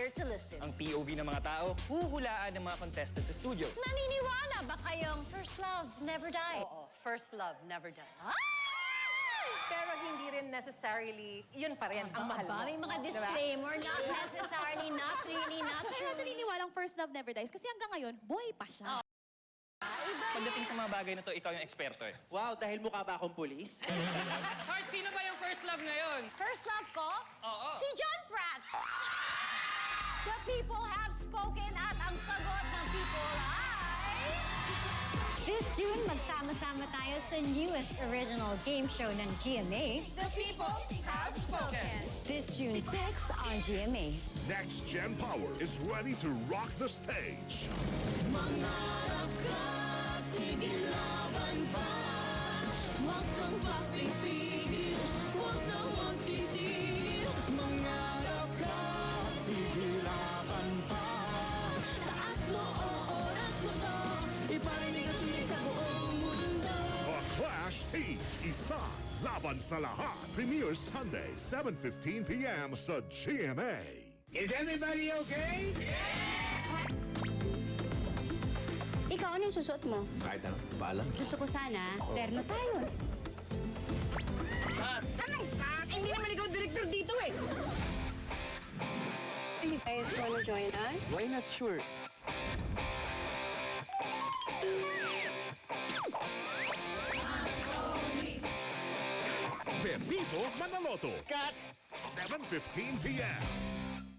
here to listen. Ang POV ng mga tao, huhulaan ng mga contestants sa studio. Naniniwala ba kayong first love never die? Oo, first love never dies. Ay! Pero hindi rin necessarily, yun pa rin ang mahal mo. May mga Diba? disclaimer, not necessarily, not really, not Kaya truly. naniniwalang first love never dies kasi hanggang ngayon, buhay pa siya. Pagdating sa mga bagay na to, ikaw yung eksperto eh. Wow, dahil mukha ba akong pulis? Heart, sino ba yung first love ngayon? First love ko? Oo. Si John Prats! The people have spoken at ang sagot ng people ay... This June, magsama-sama tayo sa newest original game show ng GMA. The people have spoken. This June 6 on GMA. Next Gen Power is ready to rock the stage. Mangarap ka, sige laban pa. Huwag kang papipigil, huwag na huwag titigil. Mangarap ka, sige laban pa. Taas mo o oras mo to, iparinig ang tinig sa buong mundo. The Clash Teams, isa laban sa lahat. Premieres Sunday, 7:15 p.m. sa GMA. Is everybody okay? Ikaw, ano yung susuot mo? Kahit ano, bahala. Gusto ko sana, terno tayo. Hindi naman ikaw director dito eh. You guys wanna join us? Why not sure? Pepito Manaloto. Cut! 7:15 p.m.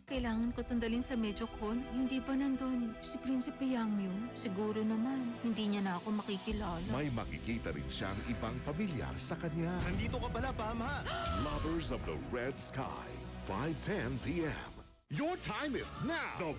Kailangan ko tandalin sa Mediocon. Hindi ba nandun si Prinsipe Yangmyo? Siguro naman, hindi niya na ako makikilala. May makikita rin siyang ibang pamilyar sa kanya. Nandito ka pala, Pama! Lovers of the Red Sky, 5:10 p.m. Your time is now. The